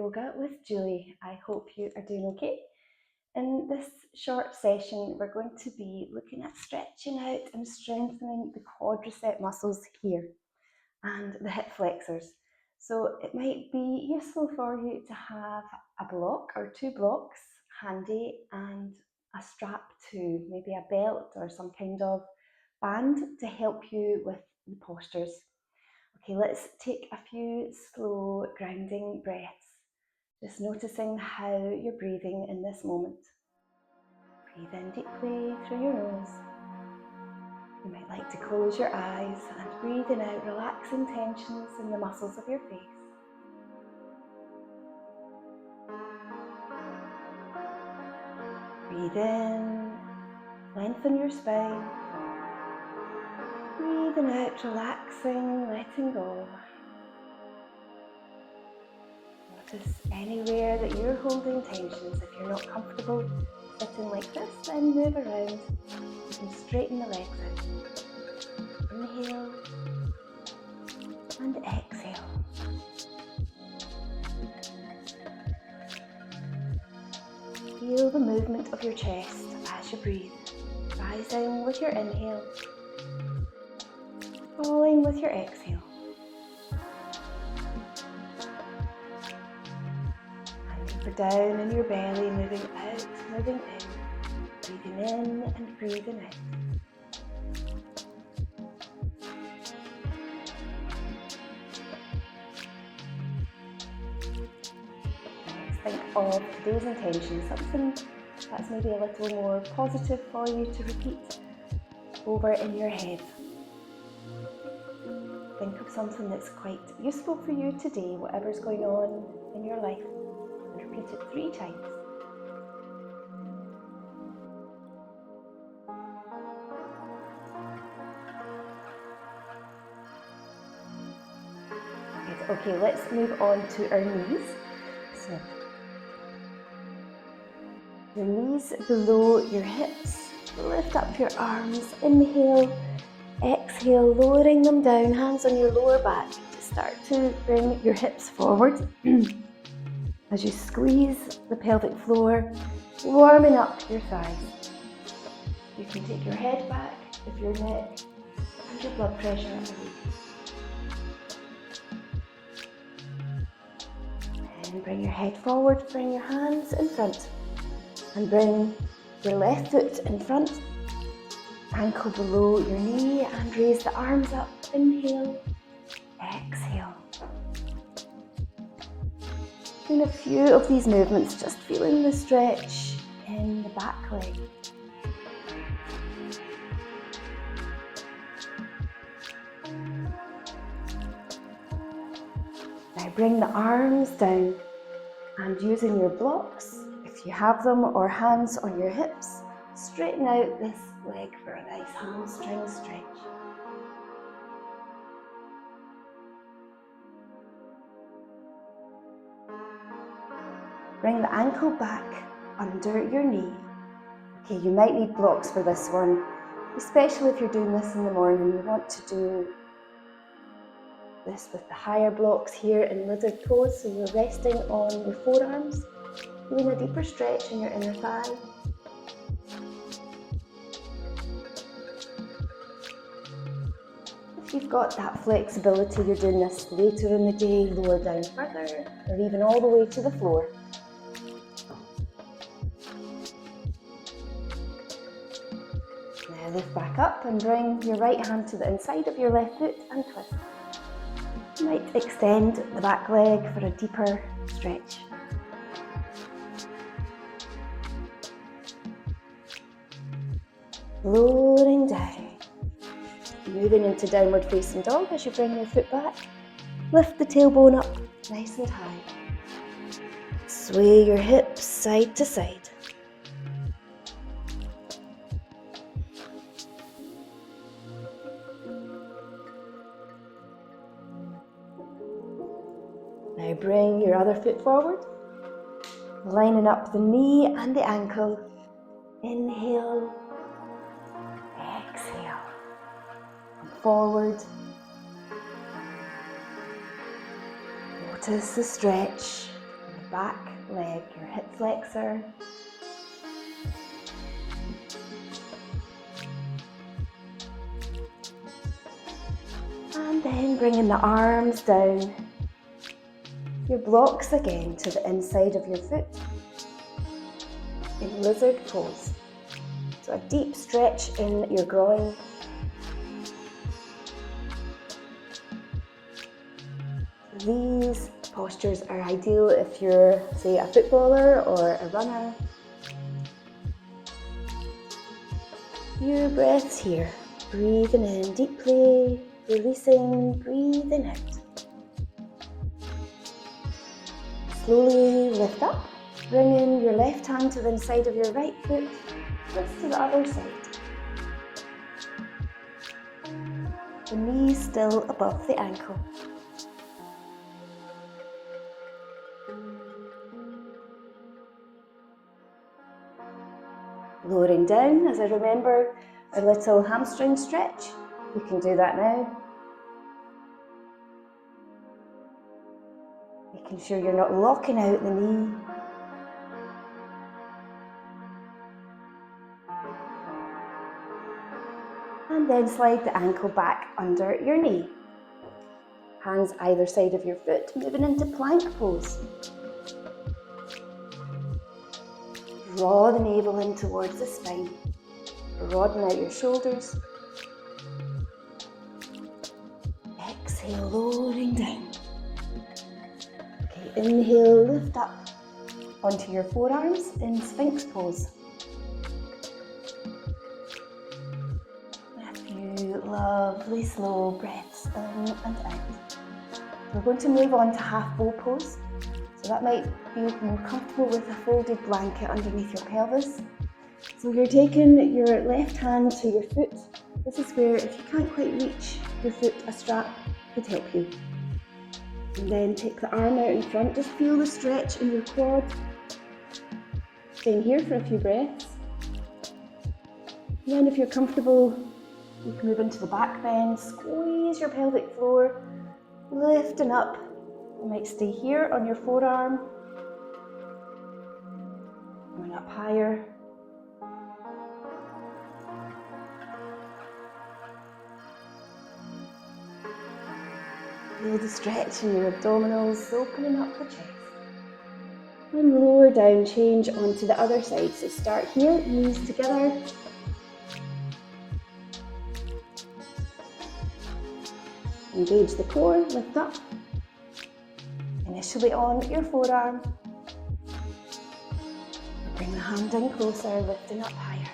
Yoga with Julie. I hope you are doing okay. In this short session, we're going to be looking at stretching out and strengthening the quadricep muscles here and the hip flexors. So it might be useful for you to have a block or two blocks handy and a strap too, maybe a belt or some kind of band to help you with the postures. Okay, let's take a few slow grounding breaths, just noticing how you're breathing in this moment. Breathe in deeply through your nose. You might like to close your eyes and breathing out, relaxing tensions in the muscles of your face. Breathe in, lengthen your spine. Breathing out, relaxing, letting go. Notice anywhere that you're holding tensions. If you're not comfortable sitting like this, then move around. You can straighten the legs out. Inhale and exhale. Feel the movement of your chest as you breathe, rising with your inhale, falling with your exhale. And deeper down in your belly, moving out, moving in, breathing in and breathing out. Think of today's intention, something that's maybe a little more positive for you to repeat over in your head. Think of something that's quite useful for you today, whatever's going on in your life, and repeat it 3 times. Okay, let's move on to our knees. So, your knees below your hips, lift up your arms, inhale, exhale, lowering them down, hands on your lower back to start to bring your hips forward as you squeeze the pelvic floor, warming up your thighs. You can take your head back if your neck and your blood pressure are weak. And bring your head forward, bring your hands in front. And bring your left foot in front, ankle below your knee, and raise the arms up. Inhale, exhale. Doing a few of these movements, just feeling the stretch in the back leg. Now bring the arms down and using your blocks, if you have them, or hands on your hips, straighten out this leg for a nice hamstring stretch. Bring the ankle back under your knee. Okay, you might need blocks for this one, especially if you're doing this in the morning. You want to do this with the higher blocks here in lizard pose, so you're resting on your forearms, feeling a deeper stretch in your inner thigh. If you've got that flexibility, you're doing this later in the day, lower down further, or even all the way to the floor. Now lift back up and bring your right hand to the inside of your left foot and twist. You might extend the back leg for a deeper stretch. Lowering down. Moving into downward facing dog as you bring your foot back. Lift the tailbone up nice and high. Sway your hips side to side. Now bring your other foot forward, lining up the knee and the ankle. Inhale, exhale. Forward. Notice the stretch in the back leg, your hip flexor. And then bringing the arms down, your blocks again to the inside of your foot in lizard pose. So a deep stretch in your groin. These postures are ideal if you're, say, a footballer or a runner. Few breaths here. Breathing in deeply, releasing, breathing out. Slowly lift up, bringing your left hand to the inside of your right foot, twist to the other side. The knee still above the ankle. Lowering down as I remember a little hamstring stretch. You can do that now. Making sure you're not locking out the knee. And then slide the ankle back under your knee. Hands either side of your foot, moving into plank pose. Draw the navel in towards the spine. Broaden out your shoulders. Exhale, lowering down. Okay, inhale, lift up onto your forearms in Sphinx pose. A few lovely slow breaths in and out. We're going to move on to half bow pose. So that might feel more comfortable with a folded blanket underneath your pelvis. So you're taking your left hand to your foot. This is where, if you can't quite reach your foot, a strap could help you. And then take the arm out in front. Just feel the stretch in your quad. Staying here for a few breaths. And then if you're comfortable, you can move into the back bend. Squeeze your pelvic floor, lifting up. You might stay here on your forearm. Coming up higher. Feel the stretch in your abdominals, opening up the chest. And lower down, change onto the other side. So start here, knees together. Engage the core, lift up. Initially on your forearm. Bring the hand in closer, lifting up higher.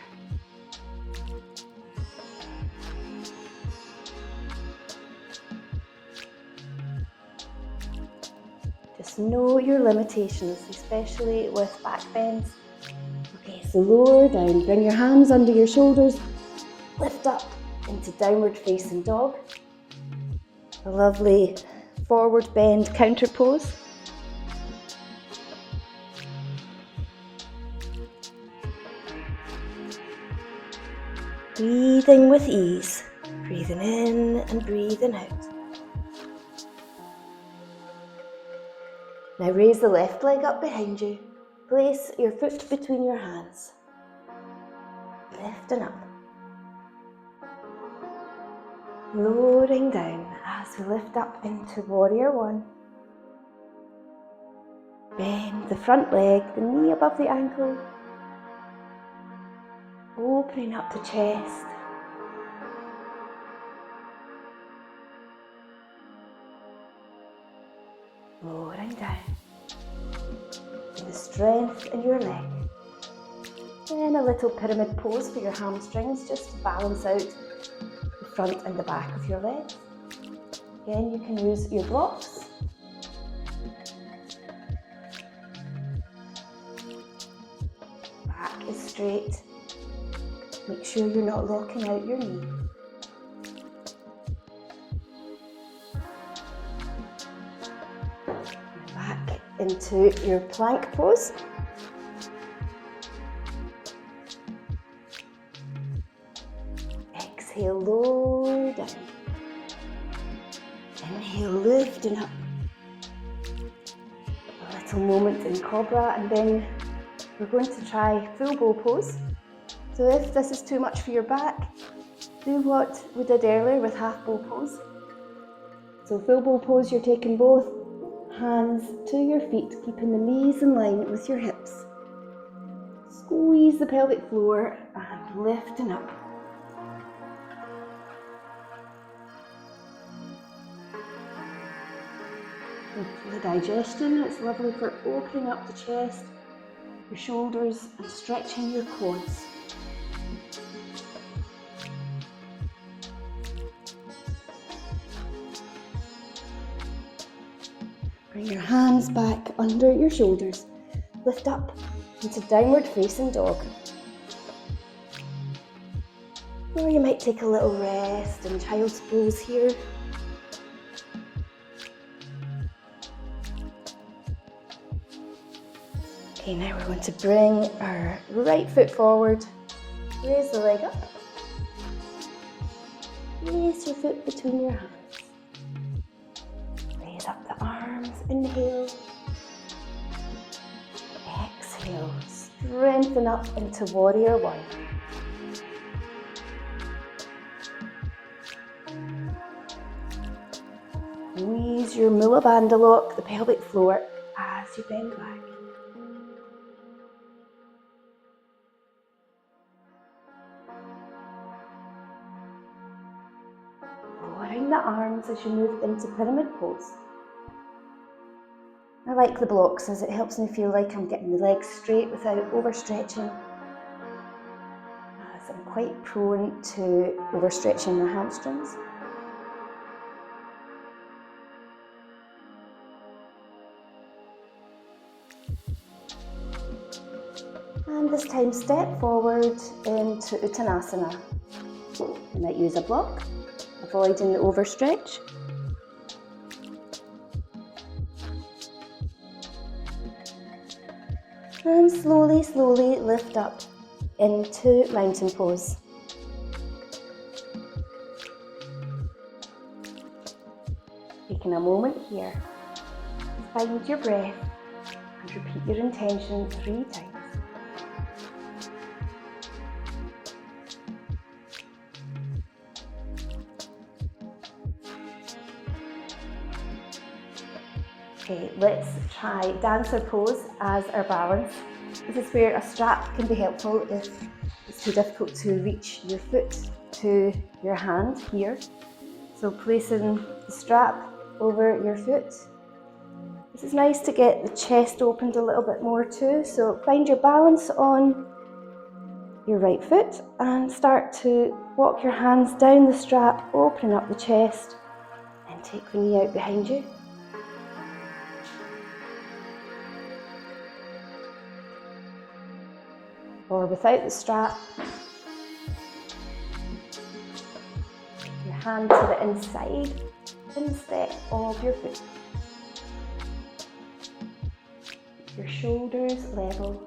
Just know your limitations, especially with back bends. Okay, so lower down, bring your hands under your shoulders, lift up into downward facing dog. A lovely forward bend counter pose. Breathing with ease, breathing in and breathing out. Now raise the left leg up behind you. Place your foot between your hands. Lifting up. Lowering down as we lift up into warrior one. Bend the front leg, the knee above the ankle. Opening up the chest. Lowering down. And the strength in your leg. Then a little pyramid pose for your hamstrings, just to balance out the front and the back of your legs. Again, you can use your blocks. Back is straight. Make sure you're not locking out your knee. Back into your plank pose. Exhale, lower down. Inhale, lifting up. A little moment in cobra, and then we're going to try full bow pose. So if this is too much for your back, do what we did earlier with half bow pose. So full bow pose, you're taking both hands to your feet, keeping the knees in line with your hips. Squeeze the pelvic floor and lifting up. And for the digestion, it's lovely for opening up the chest, your shoulders, and stretching your quads. Bring your hands back under your shoulders. Lift up into downward facing dog. Or you might take a little rest in child's pose here. Okay, now we're going to bring our right foot forward. Raise the leg up. Place your foot between your hands. Raise up the arms. Inhale. Exhale. Strengthen up into warrior one. Squeeze your Mula Bandha lock, the pelvic floor, as you bend back. Lowering the arms as you move into pyramid pose. I like the blocks as it helps me feel like I'm getting the legs straight without overstretching, as I'm quite prone to overstretching my hamstrings. And this time step forward into Uttanasana. You might use a block, avoiding the overstretch. And slowly, slowly lift up into mountain pose. Taking a moment here, find your breath and repeat your intention 3 times. Okay, let's try dancer pose as our balance. This is where a strap can be helpful if it's too difficult to reach your foot to your hand here. So placing the strap over your foot. This is nice to get the chest opened a little bit more too. So find your balance on your right foot and start to walk your hands down the strap, opening up the chest, and take the knee out behind you. Or without the strap, your hand to the inside instep of your foot. Your shoulders level.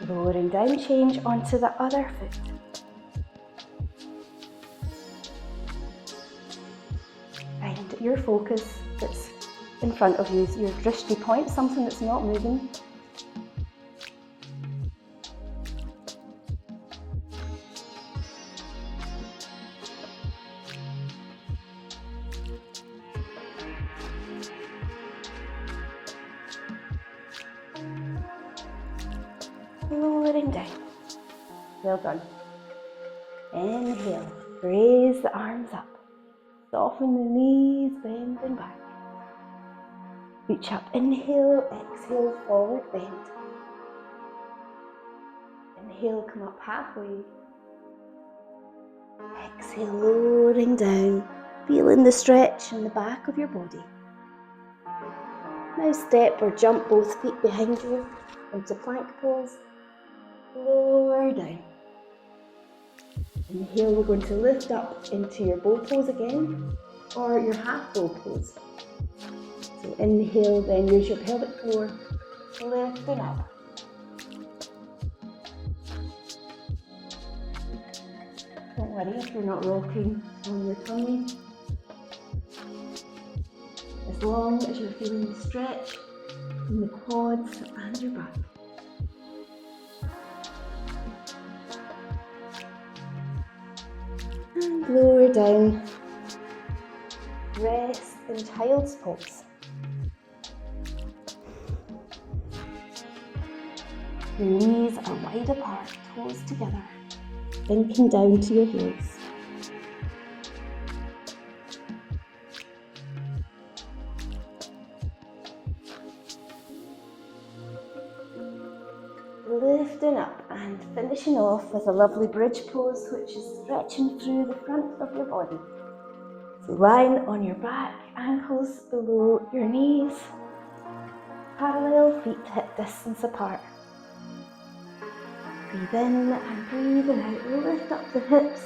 Lowering down, change onto the other foot. Find your focus that's in front of you, your drishti point, something that's not moving. Lowering down. Well done. Inhale, raise the arms up. Soften the knees, bending back. Reach up, inhale, exhale, forward bend. Inhale, come up halfway. Exhale, lowering down, feeling the stretch in the back of your body. Now step or jump both feet behind you into plank pose. Lower down. Inhale, we're going to lift up into your bow pose again, or your half bow pose. So inhale, then use your pelvic floor, lifting up. worry if you're not rocking on your tummy. As long as you're feeling the stretch in the quads and your back. And lower down. Rest in child's pose. Your knees are wide apart, toes together, sinking down to your heels. Lifting up and finishing off with a lovely bridge pose, which is stretching through the front of your body. So lying on your back, ankles below your knees, parallel feet hip distance apart. Breathe in and breathing out, lift up the hips,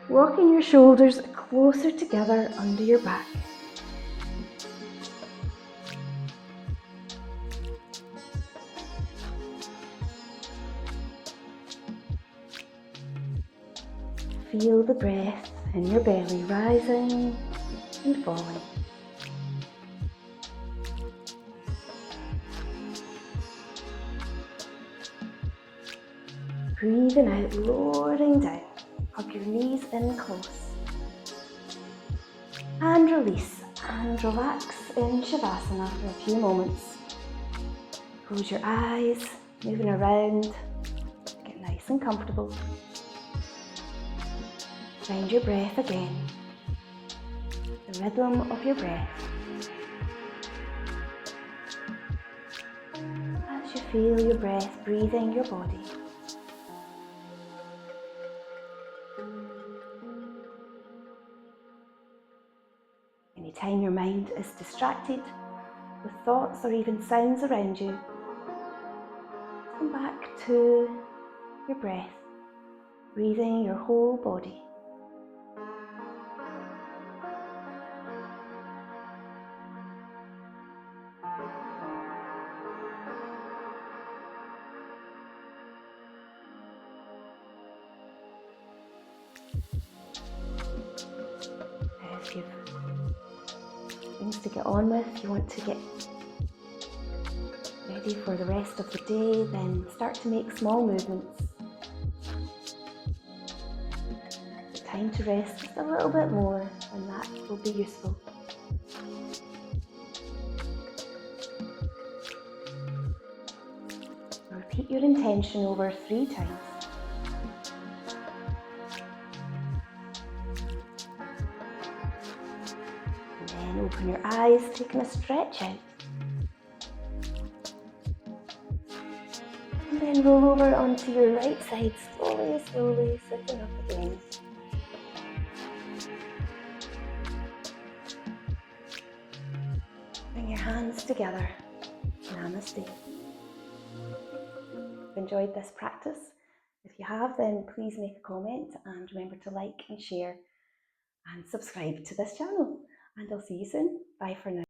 walking your shoulders closer together under your back. Feel the breath in your belly rising and falling. Breathing out, lowering down. Hug your knees in close. And release and relax in Shavasana for a few moments. Close your eyes, moving around. Get nice and comfortable. Find your breath again. The rhythm of your breath. As you feel your breath breathing your body. Anytime your mind is distracted with thoughts or even sounds around you, come back to your breath, breathing your whole body. If you've things to get on with, you want to get ready for the rest of the day, then start to make small movements. Time to rest just a little bit more, and that will be useful. Repeat your intention over 3 times. And then open your eyes, taking a stretch out. And then roll over onto your right side, slowly, sitting up again. Bring your hands together. Namaste. If you've enjoyed this practice, if you have, then please make a comment and remember to like and share and subscribe to this channel. And I'll see you soon. Bye for now.